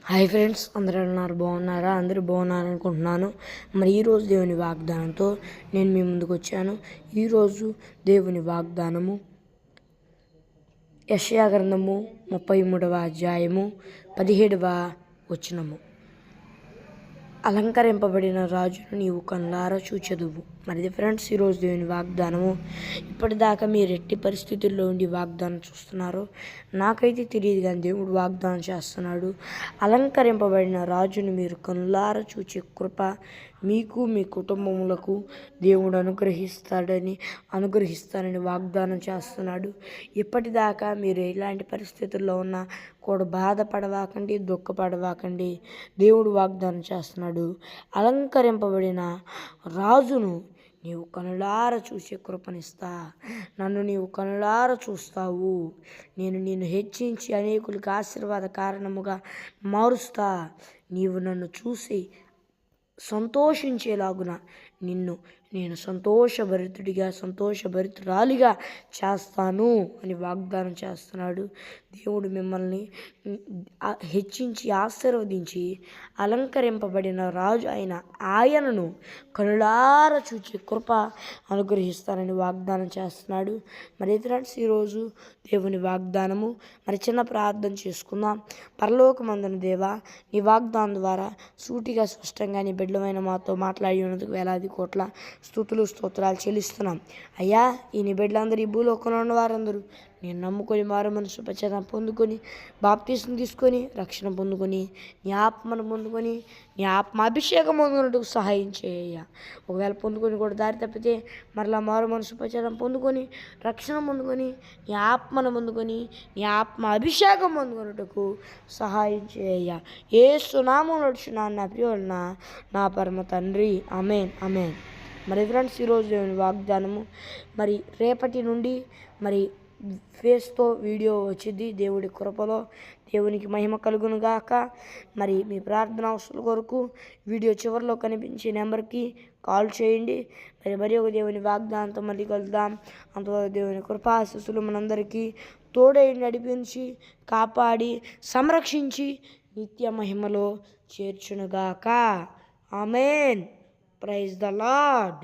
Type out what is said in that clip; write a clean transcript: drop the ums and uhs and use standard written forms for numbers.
Hi friends, అందరూ ఉన్నారు బాగున్నారా? అందరూ బాగున్నారు అనుకుంటున్నాను. మరి ఈరోజు దేవుని వాగ్దానంతో నేను మీ ముందుకు వచ్చాను. ఈరోజు దేవుని వాగ్దానము యెషయా గ్రంథము 33వ అధ్యాయము 17వ వచనము. అలంకరింపబడిన రాజును నీవు కళ్ళారా చూచెదవు. మరి ఫ్రెండ్స్, ఈరోజు దేవుని వాగ్దానము. ఇప్పటిదాకా మీరు ఎట్టి పరిస్థితుల్లో ఉండి వాగ్దానం చూస్తున్నారో నాకైతే తెలియదు, కానీ దేవుడు వాగ్దానం చేస్తున్నాడు. అలంకరింపబడిన రాజును మీరు కళ్ళారా చూచే కృప మీకు మీ కుటుంబములకు దేవుడు అనుగ్రహిస్తానని వాగ్దానం చేస్తున్నాడు. ఇప్పటిదాకా మీరు ఎలాంటి పరిస్థితుల్లో ఉన్నా కూడా బాధపడవాకండి, దుఃఖపడవాకండి. దేవుడు వాగ్దానం చేస్తున్నాడు. అలంకరింపబడిన రాజును నీవు కనులార చూసే కృపనిస్తా. నన్ను నీవు కనులార చూస్తావు. నేను నిన్ను హెచ్చించి అనేకులకు ఆశీర్వాద కారణముగా మారుస్తా. నీవు నన్ను చూసి సంతోషించేలాగున నిన్ను నేను సంతోషభరితురాలిగా చేస్తాను అని వాగ్దానం చేస్తున్నాడు. దేవుడు మిమ్మల్ని హెచ్చించి ఆశీర్వదించి అలంకరింపబడిన రాజు అయిన ఆయనను కనులార చూచి కృప అనుగ్రహిస్తానని వాగ్దానం చేస్తున్నాడు. మరి ఫ్రెండ్స్, ఈరోజు దేవుని వాగ్దానము. మరి చిన్న ప్రార్థన చేసుకుందాం. పరలోకమందున దేవా, నీ వాగ్దానం ద్వారా సూటిగా స్పష్టంగా నీ బిడ్డలమైన మాతో మాట్లాడి ఉన్నందుకు వేలాది కోట్ల స్తుతులు స్తోత్రాలు చెల్లిస్తున్నాం. అయ్యా, ఈ నీ బిడ్డలందరూ, ఈ భూలోకంలో ఉన్న వారందరూ నేను నమ్ముకొని మారు మనసు పశ్చాత్తాపం పొందుకొని బాప్తీసం తీసుకొని రక్షణ పొందుకొని నీ ఆత్మను పొందుకొని నీ అభిషేకం పొందుకున్నట్టుకు సహాయం చేయ. ఒకవేళ పొందుకొని కూడా దారి తప్పితే మరలా మారు మనసు పశ్చాత్తాపం పొందుకొని రక్షణ పొందుకొని నీ ఆత్మను పొందుకొని నీ అభిషేకం పొందుకున్నట్టుకు సహాయం చేయ. యేసు నామములో నడుచున్నాను నా ప్రియులైన నా పరమ తండ్రి. ఆమేన్, ఆమేన్. మరి ఫ్రెండ్స్, ఈరోజు దేవుని వాగ్దానము. మరి రేపటి నుండి మరి ఫేస్తో వీడియో వచ్చింది. దేవుడి కృపలో దేవునికి మహిమ కలుగును గాక. మరి మీ ప్రార్థన అవసరాల కొరకు వీడియో చివరిలో కనిపించే నెంబర్కి కాల్ చేయండి. మరి ఒక దేవుని వాగ్దానంతో మళ్ళీ కలుద్దాం. అంతవరకు దేవుని కృపాశీస్సులు మనందరికీ తోడై నడిపించి కాపాడి సంరక్షించి నిత్య మహిమలో చేర్చునుగాక. ఆమేన్. Praise the lord.